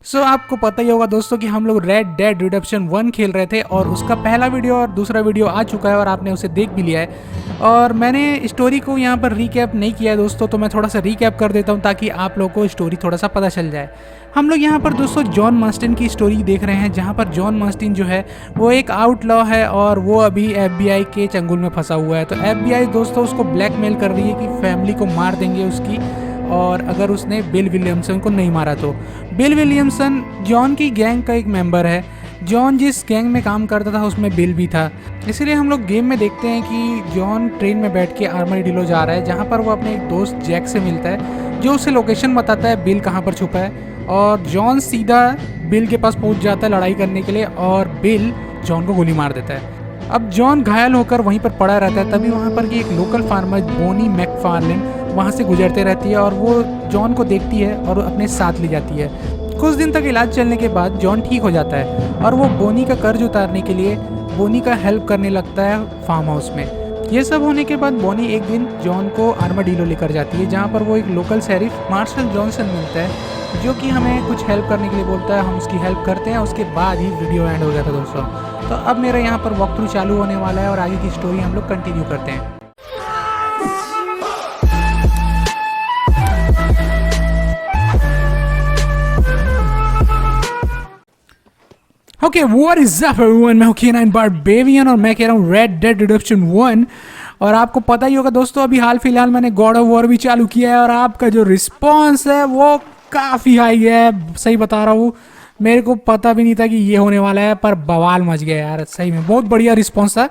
आपको पता ही होगा दोस्तों कि हम लोग रेड डेड रिडेम्पशन 1 खेल रहे थे और उसका पहला वीडियो और दूसरा वीडियो आ चुका है और आपने उसे देख भी लिया है। और मैंने स्टोरी को यहाँ पर रीकैप नहीं किया है दोस्तों, तो मैं थोड़ा सा रीकैप कर देता हूँ ताकि आप लोगों को स्टोरी थोड़ा सा पता चल जाए। हम लोग यहाँ पर दोस्तों जॉन मार्स्टन की स्टोरी देख रहे हैं, जहाँ पर जॉन मार्स्टन जो है वो एक आउटलॉ है और वो अभी FBI के चंगुल में फंसा हुआ है। तो FBI दोस्तों उसको ब्लैकमेल कर रही है कि फैमिली को मार देंगे उसकी, और अगर उसने बिल विलियमसन को नहीं मारा तो। बिल विलियमसन जॉन की गैंग का एक मेंबर है। जॉन जिस गैंग में काम करता था उसमें बिल भी था। इसलिए हम लोग गेम में देखते हैं कि जॉन ट्रेन में बैठ के आर्मडीलो जा रहा है, जहाँ पर वो अपने एक दोस्त जैक से मिलता है जो उसे लोकेशन बताता है बिल कहाँ पर छुपा है। और जॉन सीधा बिल के पास पहुँच जाता है लड़ाई करने के लिए और बिल जॉन को गोली मार देता है। अब जॉन घायल होकर वहीं पर पड़ा रहता है, तभी वहाँ पर की एक लोकल फार्मर बोनी मैकफार्लिन वहाँ से गुजरते रहती है और वो जॉन को देखती है और अपने साथ ले जाती है। कुछ दिन तक इलाज चलने के बाद जॉन ठीक हो जाता है और वो बोनी का कर्ज उतारने के लिए बोनी का हेल्प करने लगता है फार्म हाउस में। ये सब होने के बाद बोनी एक दिन जॉन को आर्मडीलो लेकर जाती है, जहाँ पर वो एक लोकल शेरिफ मार्शल जॉनसन मिलता है जो कि हमें कुछ हेल्प करने के लिए बोलता है। हम उसकी हेल्प करते हैं, उसके बाद ही वीडियो एंड हो जाता है दोस्तों। तो अब मेरा यहाँ पर वॉक थ्रू चालू होने वाला है और आगे की स्टोरी हम लोग कंटिन्यू करते हैं। Okay, what is up everyone, मैं हूं K9 बारबेरियन और मैं कह रहा हूँ रेड डेड रिडेम्पशन 1। और आपको पता ही होगा दोस्तों अभी हाल फिलहाल मैंने गॉड ऑफ वॉर भी चालू किया है और आपका जो रिस्पॉन्स है वो काफ़ी हाई है। सही बता रहा हूँ, मेरे को पता भी नहीं था कि ये होने वाला है, पर बवाल मच गया यार, सही में बहुत बढ़िया रिस्पॉन्स था।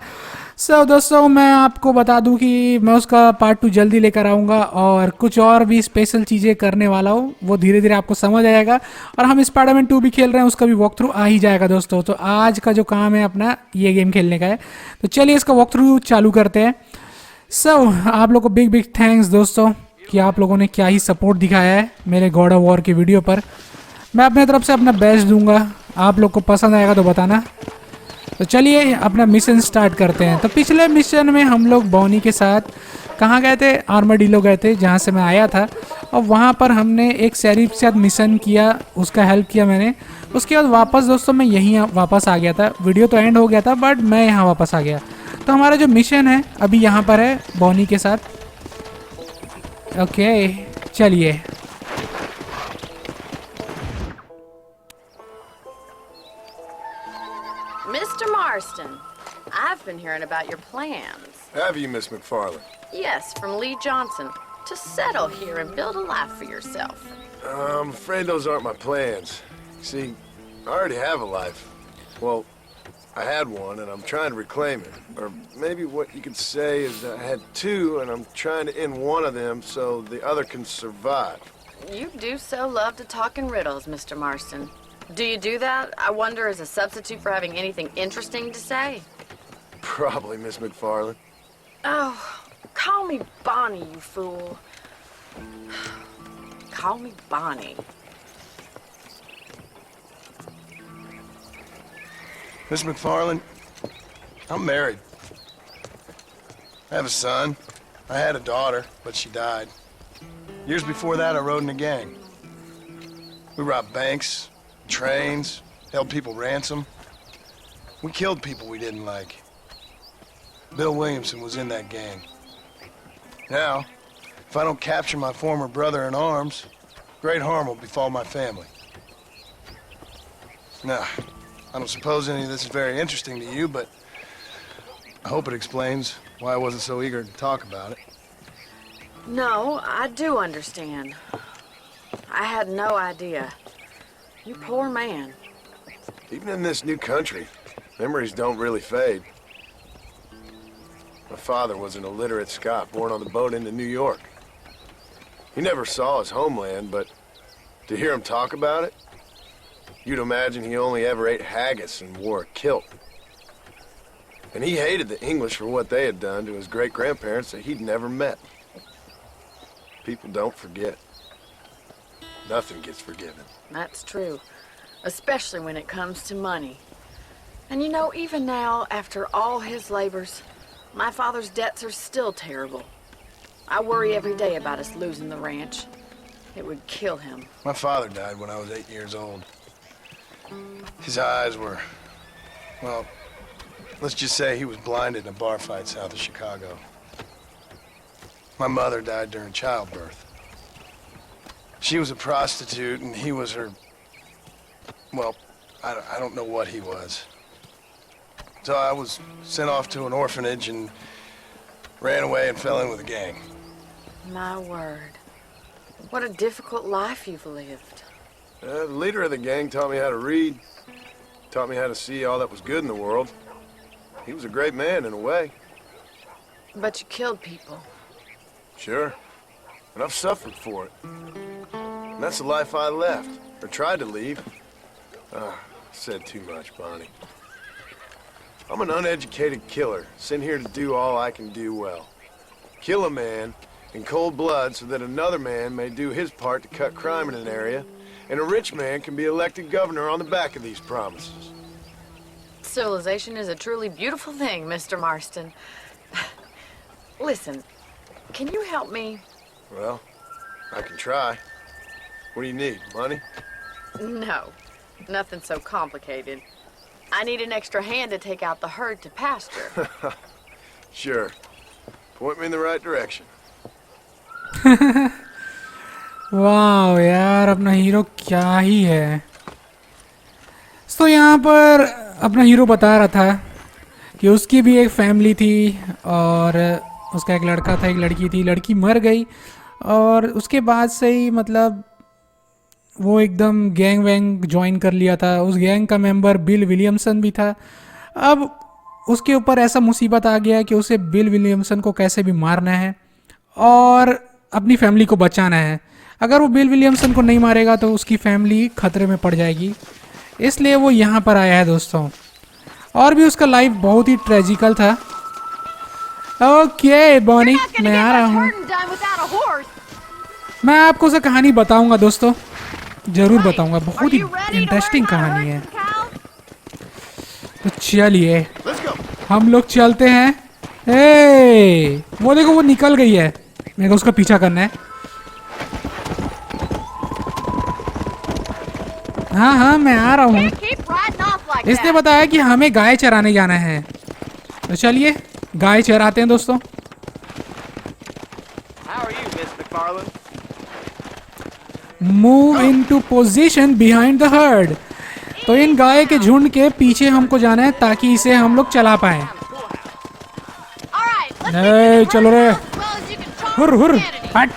दोस्तों मैं आपको बता दूं कि मैं उसका पार्ट 2 जल्दी लेकर आऊँगा और कुछ और भी स्पेशल चीज़ें करने वाला हूँ, वो धीरे धीरे आपको समझ आएगा। और हम स्पाइडरमैन 2 भी खेल रहे हैं, उसका भी वॉक थ्रू आ ही जाएगा दोस्तों। तो आज का जो काम है अपना ये गेम खेलने का है, तो चलिए इसका वॉक थ्रू चालू करते हैं। आप लोग को बिग बिग थैंक्स दोस्तों कि आप लोगों ने क्या ही सपोर्ट दिखाया है मेरे गॉड ऑफ वॉर के वीडियो पर। मैं अपने तरफ से अपना बेस्ट दूंगा, आप लोग को पसंद आएगा तो बताना। तो चलिए अपना मिशन स्टार्ट करते हैं। तो पिछले मिशन में हम लोग बॉनी के साथ कहाँ गए थे, आर्मडीलो गए थे जहाँ से मैं आया था, और वहाँ पर हमने एक शेरिफ के साथ मिशन किया, उसका हेल्प किया मैंने। उसके बाद वापस दोस्तों मैं यहीं वापस आ गया था। वीडियो तो एंड हो गया था बट मैं यहाँ वापस आ गया। तो हमारा जो मिशन है अभी यहाँ पर है बॉनी के साथ। ओके चलिए। Mr. Marston, I've been hearing about your plans. Have you, Miss McFarland? Yes, from Lee Johnson, to settle here and build a life for yourself. I'm afraid those aren't my plans. See, I already have a life. Well, I had one, and I'm trying to reclaim it. Or maybe what you could say is I had two, and I'm trying to end one of them so the other can survive. You do so love to talk in riddles, Mr. Marston. Do you do that, I wonder, as a substitute for having anything interesting to say? Probably, Miss McFarland. Oh, call me Bonnie, you fool. Call me Bonnie. Miss McFarland, I'm married. I have a son. I had a daughter, but she died. Years before that, I rode in a gang. We robbed banks, trains, held people ransom. We killed people we didn't like. Bill Williamson was in that gang. Now, if I don't capture my former brother in arms, great harm will befall my family. Now, I don't suppose any of this is very interesting to you, but I hope it explains why I wasn't so eager to talk about it. No, I do understand. I had no idea. You poor man. Even in this new country, memories don't really fade. My father was an illiterate Scot born on the boat into New York. He never saw his homeland, but to hear him talk about it, you'd imagine he only ever ate haggis and wore a kilt. And he hated the English for what they had done to his great-grandparents that he'd never met. People don't forget. Nothing gets forgiven. That's true, especially when it comes to money. And you know, even now, after all his labors, my father's debts are still terrible. I worry every day about us losing the ranch. It would kill him. My father died when I was 8 years old. His eyes were, well, let's just say he was blinded in a bar fight south of Chicago. My mother died during childbirth. She was a prostitute and he was her, well, I don't know what he was. So I was sent off to an orphanage and ran away and fell in with a gang. My word. What a difficult life you've lived. The leader of the gang taught me how to read, taught me how to see all that was good in the world. He was a great man in a way. But you killed people. Sure. And I've suffered for it. And that's the life I left, or tried to leave. Said too much, Bonnie. I'm an uneducated killer, sent here to do all I can do well. Kill a man in cold blood so that another man may do his part to cut crime in an area, and a rich man can be elected governor on the back of these promises. Civilization is a truly beautiful thing, Mr. Marston. Listen, can you help me? Well, I can try. What do you need, money? No, nothing so complicated. I need an extra hand to take out the herd to pasture. Sure. Point me in the right direction. वाह यार, अपना hero क्या ही है। तो यहाँ पर अपना hero बता रहा था कि उसकी भी एक फैमिली थी और उसका एक लड़का था, एक लड़की थी। लड़की मर गई और उसके बाद से ही मतलब वो एकदम गैंग वैंग ज्वाइन कर लिया था। उस गैंग का मेंबर बिल विलियमसन भी था। अब उसके ऊपर ऐसा मुसीबत आ गया कि उसे बिल विलियमसन को कैसे भी मारना है और अपनी फैमिली को बचाना है। अगर वो बिल विलियमसन को नहीं मारेगा तो उसकी फैमिली खतरे में पड़ जाएगी, इसलिए वो यहाँ पर आया है दोस्तों। और भी उसका लाइफ बहुत ही ट्रेजिकल था। ओके बॉनी, मैं आ रहा हूँ। मैं आपको उसे कहानी बताऊंगा दोस्तों, जरूर बताऊंगा। बहुत ही इंटरेस्टिंग कहानी है। तो चलिए हम लोग चलते हैं। वो देखो, वो निकल गई है। मेरे को उसका पीछा करना है। हाँ हाँ, मैं आ रहा हूँ। इसने बताया कि हमें गाय चराने जाना है, तो चलिए गाय चराते हैं दोस्तों। Move into position behind the heard. तो इन गाय के झुंड के पीछे हमको जाना है ताकि इसे हम लोग चला पाए। चलो रे, हुर हुर हट।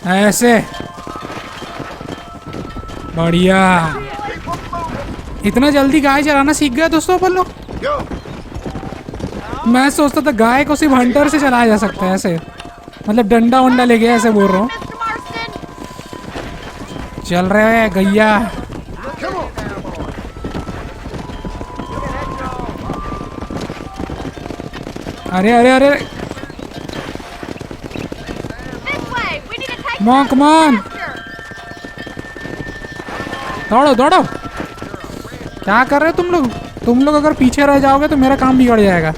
ऐसे बढ़िया। इतना जल्दी गाय चलाना सीख गया दोस्तों अपन लोग। मैं सोचता था गाय को सिर्फ हंटर से चलाया जा सकता है, ऐसे मतलब डंडा वंडा ले गया, ऐसे बोल रहा हूँ। चल रहे हैं गैया। अरे अरे अरे, कम ऑन, दौड़ो दौड़ो। क्या कर रहे हो तुम लोग? तुम लोग अगर पीछे रह जाओगे तो मेरा काम बिगड़ जाएगा।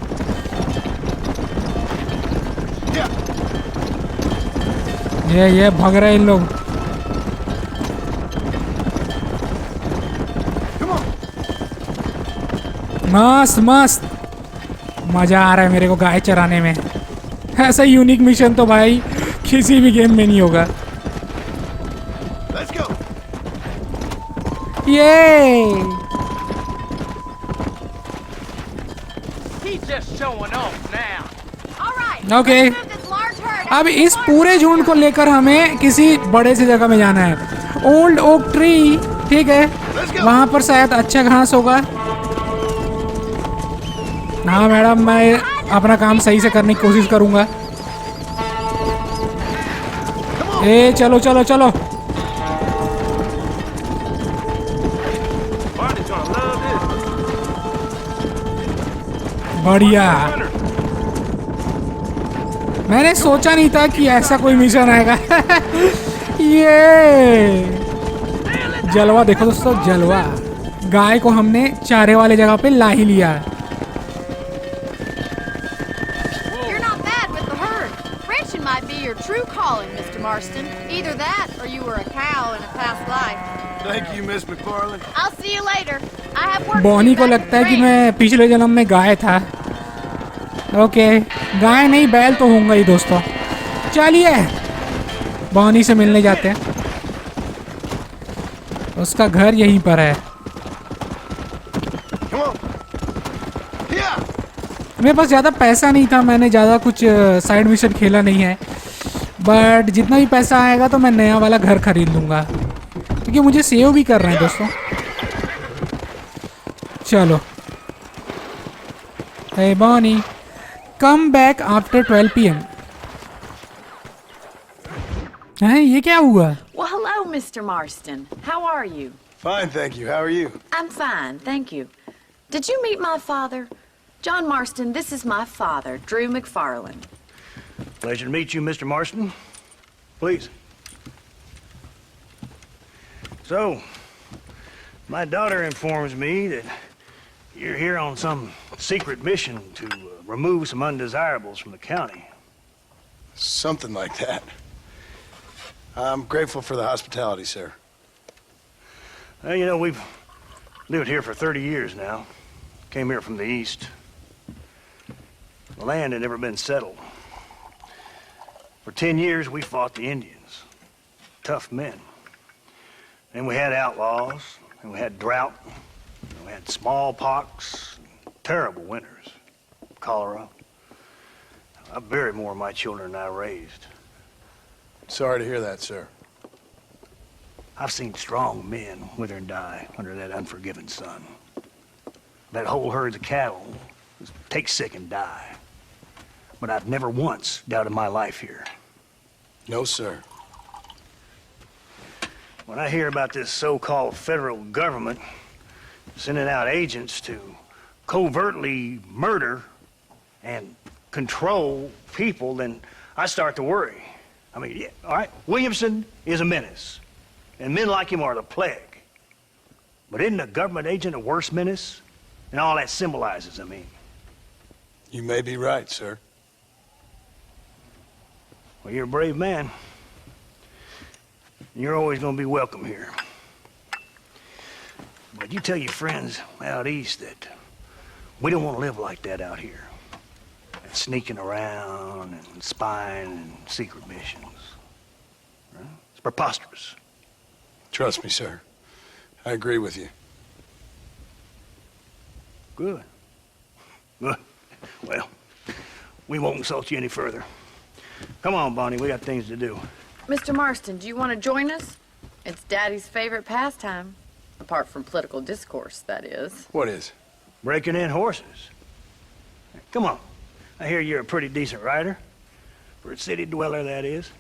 ये भाग रहे हैं इन लोग। मस्त मस्त, मजा आ रहा है मेरे को गाय चराने में। ऐसा यूनिक मिशन तो भाई किसी भी गेम में नहीं होगा। ये ओके, अब इस पूरे झुंड को लेकर हमें किसी बड़े से जगह में जाना है। ओल्ड ओक ट्री, ठीक है, वहां पर शायद अच्छा घास होगा। हाँ मैडम, मैं अपना काम सही से करने की कोशिश करूंगा। चलो चलो चलो। बढ़िया। मैंने सोचा नहीं था कि ऐसा कोई मिशन आएगा। ये जलवा देखो दोस्तों, जलवा। गाय को हमने चारे वाले जगह पे ला ही लिया। Marston. Either that or you were a cow in a past life. life. Thank you, Miss McFarland. I'll see you later. I have work to Bonnie do को back लगता at है कि the मैं पिछले जन्म में गाय था। ओके, गाय नहीं बैल तो होऊंगा ही दोस्तों। चलिए बॉनी से मिलने जाते हैं, उसका घर यहीं पर है। Come on. Yeah. मेरे पास ज़्यादा पैसा नहीं था, मैंने ज़्यादा कुछ साइड मिशन खेला नहीं है, बट जितना भी पैसा आएगा तो मैं नया वाला घर खरीद लूँगा, क्योंकि मुझे सेव भी करना है दोस्तों। चलो, hey Bonnie, come back after 12 PM। हैं, ये क्या हुआ? Well, hello, Mr. Marston. How are you? Fine, thank you. How are you? I'm fine, thank you. Did you meet my father? John Marston, this is my father, Drew McFarland. Pleasure to meet you, Mr. Marston. Please. So, my daughter informs me that you're here on some secret mission to remove some undesirables from the county. Something like that. I'm grateful for the hospitality, sir. Well, you know, we've lived here for 30 years now. Came here from the east. The land had never been settled. For 10 years, we fought the Indians. Tough men. Then we had outlaws, and we had drought, and we had smallpox, terrible winters, cholera. I buried more of my children than I raised. Sorry to hear that, sir. I've seen strong men wither and die under that unforgiving sun. That whole herds of cattle just take sick and die. But I've never once doubted my life here. No, sir. When I hear about this so-called federal government sending out agents to covertly murder and control people, then I start to worry. I mean, yeah, all right, Williamson is a menace, and men like him are the plague. But isn't a government agent a worse menace? And all that symbolizes, I mean. You may be right, sir. Well, you're a brave man. You're always going to be welcome here. But you tell your friends out east that we don't want to live like that out here. Sneaking around and spying and secret missions. Right? It's preposterous. Trust me, sir. I agree with you. Good. Good. Well, we won't insult you any further. Come on, Bonnie, we got things to do. Mr. Marston, do you want to join us? It's Daddy's favorite pastime. Apart from political discourse, that is. What is? Breaking in horses. Come on. I hear you're a pretty decent rider. For a city dweller, that is.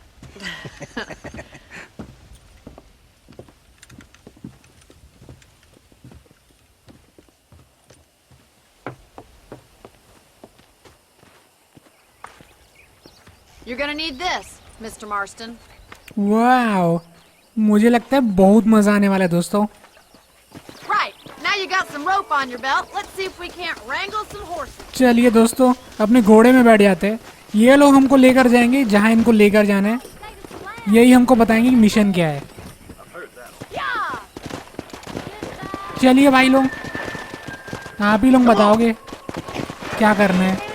You're gonna need this, Mr. Marston. Wow, मुझे लगता है बहुत मजा आने वाला है दोस्तों। Right. Now you got some rope on your belt. Let's see if we can't wrangle some horses. चलिए दोस्तों, अपने घोड़े में बैठ जाते हैं। ये लोग हमको लेकर जाएंगे जहाँ इनको लेकर जाना है, यही हमको बताएंगे कि मिशन क्या है। चलिए भाई लोग, आप ही लोग बताओगे क्या करना है।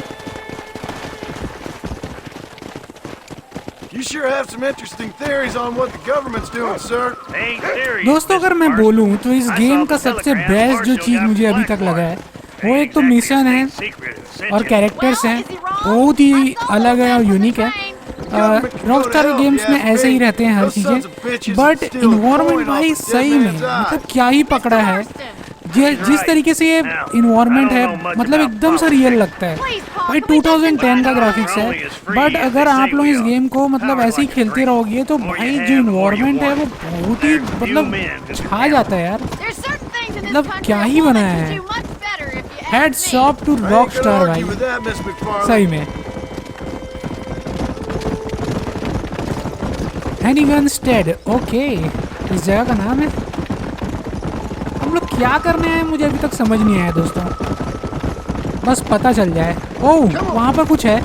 You sure have some interesting theories on what the government's doing, sir. दोस्तों अगर मैं बोलूँ तो इस गेम का सबसे बेस्ट जो चीज़ मुझे अभी तक लगा है वो एक तो मिशन है और कैरेक्टर्स हैं, बहुत ही अलग है और यूनिक है। रॉकस्टार गेम्स में ऐसे ही रहते हैं हर चीज़ें, बट इन्वायरमेंट भाई सही में मतलब क्या ही पकड़ा है। जिस तरीके से ये इन्वायरमेंट है मतलब एकदम से रियल लगता है भाई। 2010 का ग्राफिक्स है, बट अगर आप लोग इस गेम को मतलब ऐसे ही खेलते रहोगे तो भाई जो इन्वायरमेंट है वो बहुत ही मतलब छा जाता है यार। मतलब क्या ही बनाया है। हेड्स ऑफ टू रॉकस्टार भाई, सही में। हैनिगनस्टेड, ओके, इस जगह का नाम है। हम लोग क्या करने हैं मुझे अभी तक समझ नहीं आया दोस्तों, बस पता चल जाए। ओह वहाँ पर कुछ है,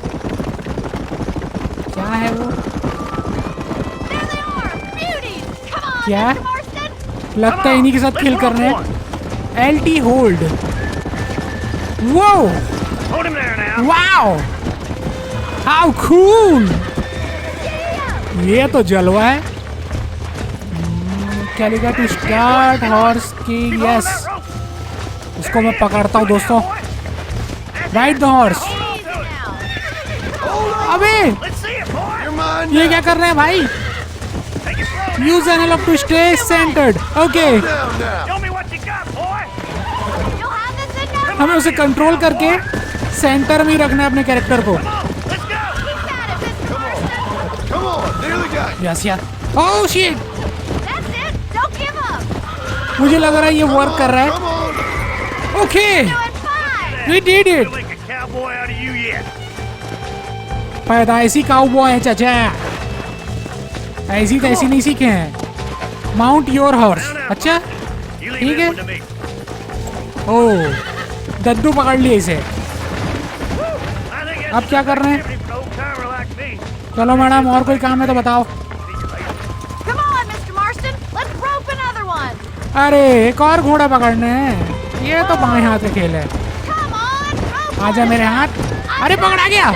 क्या है वो? क्या? लगता है इन्हीं के साथ किल कर रहे हैं। LT hold. वो वाओ, हाउ कूल, ये तो जलवा है। क्या लिखा? टू स्टार्ट हॉर्स की। यस, इसको मैं पकड़ता हूँ दोस्तों। Ride the horse. अबे ये क्या कर रहे हैं भाई? Use N to stay centred. Okay, हमें उसे कंट्रोल करके सेंटर में ही रखना है अपने कैरेक्टर को। यस यार। ओह शिट, मुझे लग रहा है ये वर्क कर रहा है। Okay, we did it. पैदाइशी काउबॉय है चाचा, ऐसी तैसी नहीं सीखे हैं। Mount your horse. अच्छा ठीक है। ओह, दद्दू पकड़ लिया इसे। अब क्या कर रहे हैं? चलो मैडम, और कोई काम है तो बताओ। अरे एक और घोड़ा पकड़ने हैं, ये तो बाएं हाथ का खेल है। आजा मेरे हाथ। अरे पकड़ा गया।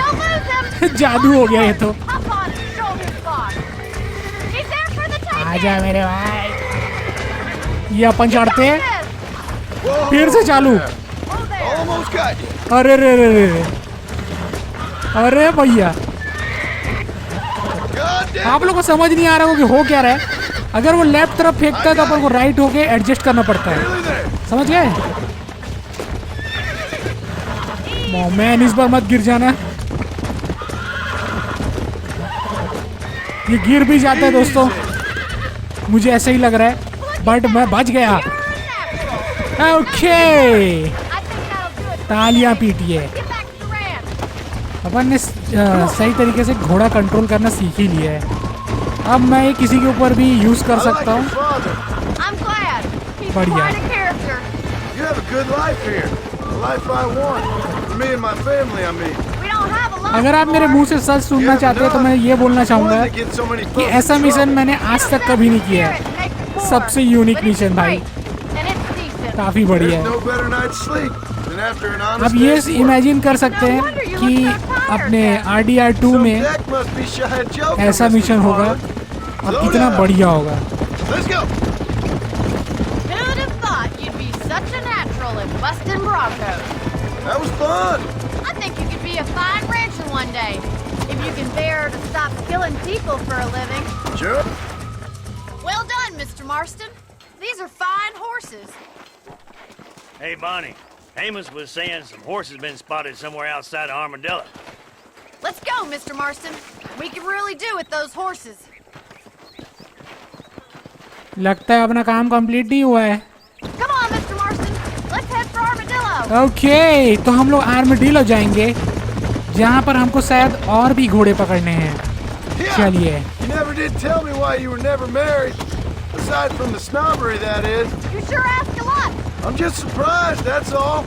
जादू हो गया ये तो। आजा मेरे भाई। ये अपन चढ़ते हैं, फिर से चालू। अरे रे रे रे, अरे भैया आप लोग को समझ नहीं आ रहा होगा कि हो क्या रहा है। अगर वो लेफ्ट तरफ फेंकता है तो अपन को राइट होके एडजस्ट करना पड़ता है, समझ गए? मैन इस बार मत गिर जाना। ये गिर भी जाता है दोस्तों, मुझे ऐसे ही लग रहा है, बट मैं बच गया। ओके, तालियां पीटिए। अपन ने सही तरीके से घोड़ा कंट्रोल करना सीख ही लिया है। अब मैं ये किसी के ऊपर भी यूज कर सकता हूँ। बढ़िया। अगर आप मेरे मुंह से सच सुनना चाहते हैं तो मैं ये बोलना चाहूँगा कि ऐसा मिशन मैंने आज तक कभी नहीं किया है। सबसे यूनिक मिशन भाई, काफ़ी बढ़िया है। अब ये इमेजिन कर सकते हैं कि अपने RDR2 में ऐसा मिशन होगा और कितना बढ़िया होगा। That was fun. I think you could be a fine rancher one day, if you can bear to stop killing people for a living. Sure. Well done, Mr. Marston. These are fine horses. Hey, Bonnie. Amos was saying some horses been spotted somewhere outside of Armadillo. Let's go, Mr. Marston. We can really do with those horses. लगता है अपना काम complete नहीं हुआ है। Come on, Mr. Marston. Let's head for Armadillo. Okay, तो हम लोग आर्मडिलो जाएंगे, जहाँ पर हमको शायद और भी घोड़े पकड़ने हैं। चलिए। You never did tell me why you were never married. Aside from the snobbery, that is. You sure ask a lot. I'm just surprised, that's all.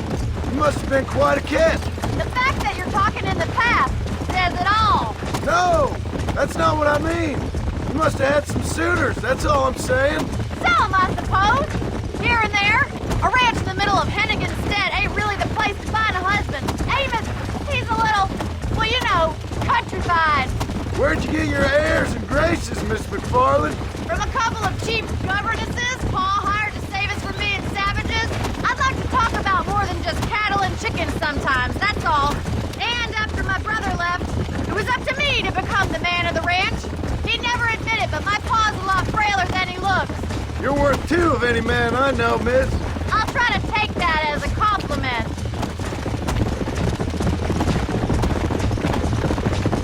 You must have been quite a catch. The fact that you're talking in the past says it all. No, that's not what I mean. You must have had some suitors, that's all I'm saying. Some, I suppose. Here and there. A ranch in the middle of Hennigan's Stead ain't really the place to find a husband. Amos, he's a little, well, you know, countrified. Where'd you get your airs and graces, Miss McFarland? From a couple of cheap governesses Paul hired to save us from being savages. I'd like to talk about more than just cattle and chickens sometimes, that's all. And after my brother left, it was up to me to become the man of the ranch. He'd never admit it, but my pa's a lot frailer than he looks. You're worth two of any man I know, miss. I'll try to take that as a compliment.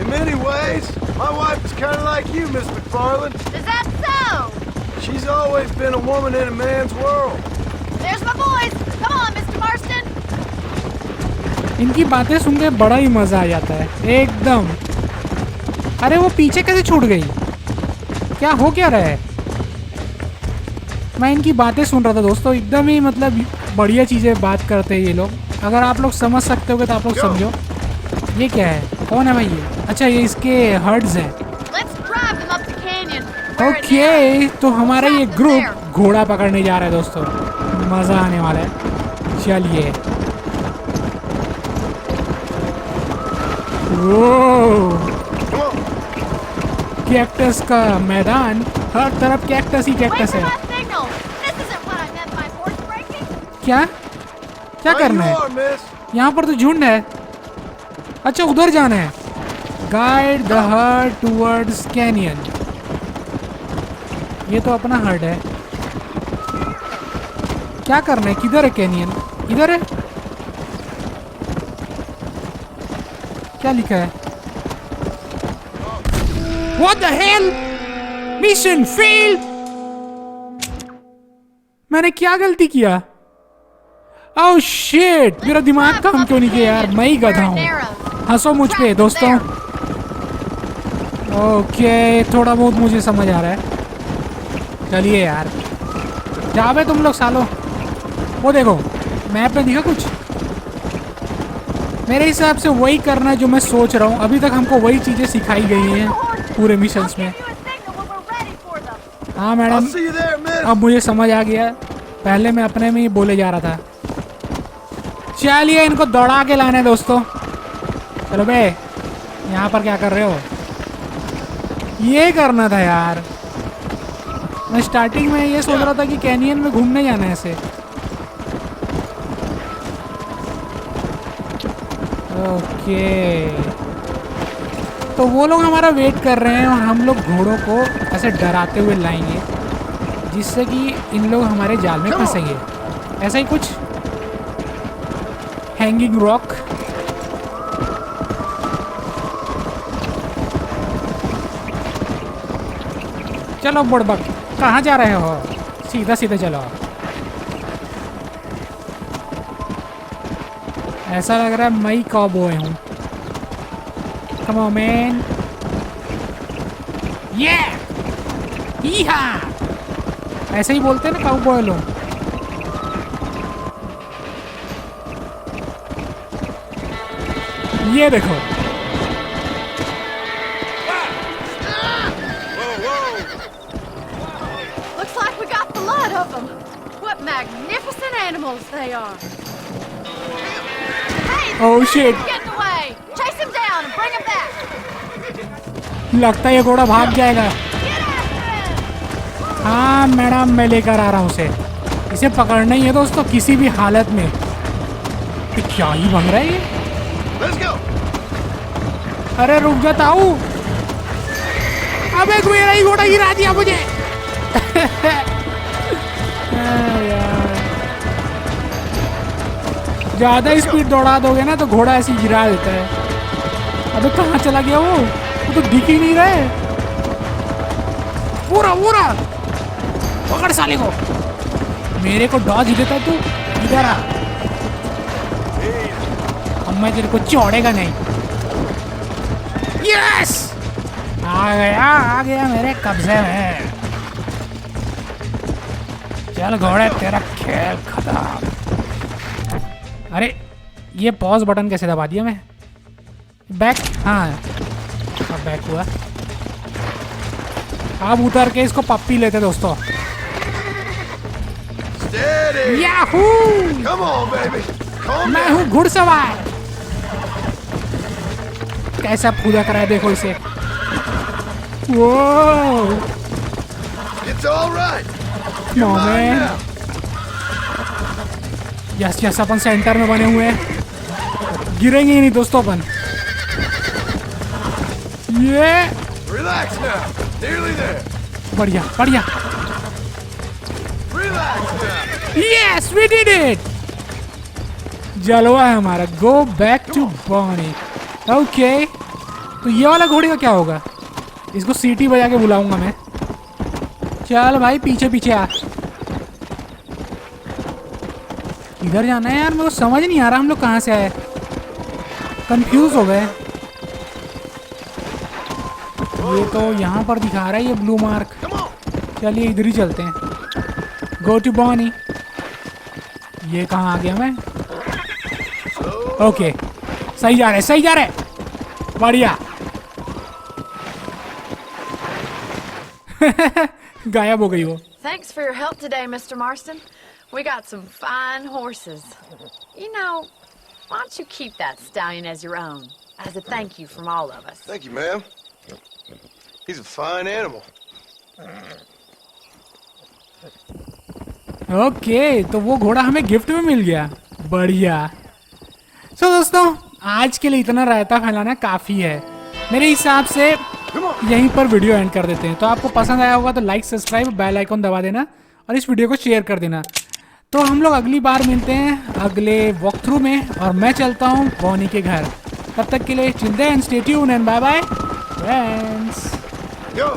In many ways, my wife is kind of like you, Miss McFarland. Is that so? She's always been a woman in a man's world. There's my boys. Come on, Mr. Marston. इनकी बातें सुन के बड़ा ही मजा आ जाता है एकदम। अरे वो पीछे कैसे छूट गई? क्या हो क्या रहा है? मैं इनकी बातें सुन रहा था दोस्तों, एकदम ही मतलब बढ़िया चीज़ें बात करते हैं ये लोग। अगर आप लोग समझ सकते होगे तो आप लोग समझो। ये क्या है? कौन है भाई ये? अच्छा, ये इसके हर्ड्स हैं। ओके, तो हमारा ये ग्रुप घोड़ा पकड़ने जा रहे हैं दोस्तों, मज़ा आने वाला है। चलिए। वो कैक्टस का मैदान, हर तरफ कैक्टस ही कैक्टस है। क्या क्या करना है? यहाँ पर तो झुंड है। अच्छा उधर जाना है। Guide the heard towards canyon. ये तो अपना हर्ड है। क्या करना है? किधर है कैनियन? इधर है। क्या लिखा है? What the hell? Mission failed. मैंने क्या गलती किया? Oh shit! मेरा दिमाग काम क्यों नहीं किया यार? मैं ही गधा हूँ। हंसो मुझ पे दोस्तों। ओके थोड़ा बहुत मुझे समझ आ रहा है। चलिए यार, जहाँ पे तुम लोग सालो। वो देखो मैप में दिखा कुछ। मेरे हिसाब से वही करना है जो मैं सोच रहा हूँ। अभी तक हमको वही चीज़ें सिखाई गई हैं पूरे मिशंस में। हाँ मैडम, अब मुझे समझ आ गया। पहले मैं अपने में ही बोले जा रहा था। चलिए इनको दौड़ा के लाने दोस्तों। चलो बे, यहाँ पर क्या कर रहे हो? ये करना था यार। मैं स्टार्टिंग में ये सोच रहा था कि कैनियन में घूमने जाना है ऐसे। ओके तो वो लोग हमारा वेट कर रहे हैं और हम लोग घोड़ों को ऐसे डराते हुए लाएंगे जिससे कि इन लोग हमारे जाल में फंसेंगे। ऐसा ही कुछ। Hanging rock. चलो बुड़बक, कहाँ जा रहे हो? सीधा सीधा चलो। ऐसा लग रहा है मैं कॉबॉय हूँ। Come on man. ये ईहा ऐसे ही बोलते हैं ना कॉबॉय लोग। ये देखो Looks like we got the lot of them. What magnificent animals they are. Hey, Oh, shit. Get away. Chase him down and bring him back. लगता है ये घोड़ा भाग जाएगा। Get after him. हाँ मैडम, मैं लेकर आ रहा हूँ उसे। इसे पकड़ना ही है दोस्तों किसी भी हालत में। ये क्या ही बन रहा है ये? Let's go. अरे रुक जा ताऊ। अबे मेरा ही घोड़ा गिरा दिया मुझे। ज्यादा स्पीड दौड़ा दोगे ना तो घोड़ा ऐसे गिरा देता है। अबे कहाँ चला गया वो तो दिख ही नहीं रहा है। पूरा पूरा पकड़ साले को। मेरे को डॉज देता तू। इधर आ। अब मैं तेरे को छोड़ेगा नहीं। यस आ गया मेरे कब्जे में। चल घोड़े तेरा खेल खत्म। अरे ये पॉज बटन कैसे दबा दिया मैं? बैक। हाँ अब बैक हुआ। अब उतर के इसको पप्पी लेते दोस्तों। Yahoo! Come on, baby. Calm मैं down. हूँ घुड़सवार। कैसा पूजा करा है देखो इसे। वो It's all right. No Mine man. now. Yes yes अपन सेंटर में बने हुए हैं। गिरेंगे ही नहीं दोस्तों अपन। ये Relax now. Nearly there. बढ़िया बढ़िया। Relax now. Yes we did it. जलवा है हमारा। Go back to Bonnie. Okay तो ये वाला घोड़े का क्या होगा? इसको सीटी बजा के बुलाऊंगा मैं। चल भाई पीछे पीछे आ। इधर जाना है यार। मेरे को समझ नहीं आ रहा हम लोग कहाँ से आए। कंफ्यूज हो गए। ये तो यहाँ पर दिखा रहा है ये ब्लू मार्क। चलिए इधर ही चलते हैं। Go to Bonnie. ये कहाँ आ गया मैं? ओके सही जा रहे सही जा रहे। बढ़िया। गायब हो गई वो। Thanks for your help today, Mr. Marston. We got some fine horses. You know, why don't you keep that stallion as your own, as a thank you from all of us? Thank you, ma'am. He's a fine animal. Okay तो वो घोड़ा हमें gift में मिल गया, बढ़िया। सो दोस्तों आज के लिए इतना रायता फैलाना काफ़ी है मेरे हिसाब से। यहीं पर वीडियो एंड कर देते हैं। तो आपको पसंद आया होगा तो लाइक, सब्सक्राइब, बेल आइकन दबा देना और इस वीडियो को शेयर कर देना। तो हम लोग अगली बार मिलते हैं अगले वॉक थ्रू में और मैं चलता हूँ बॉनी के घर। तब तक के लिए children stay tuned and bye bye friends. Yo!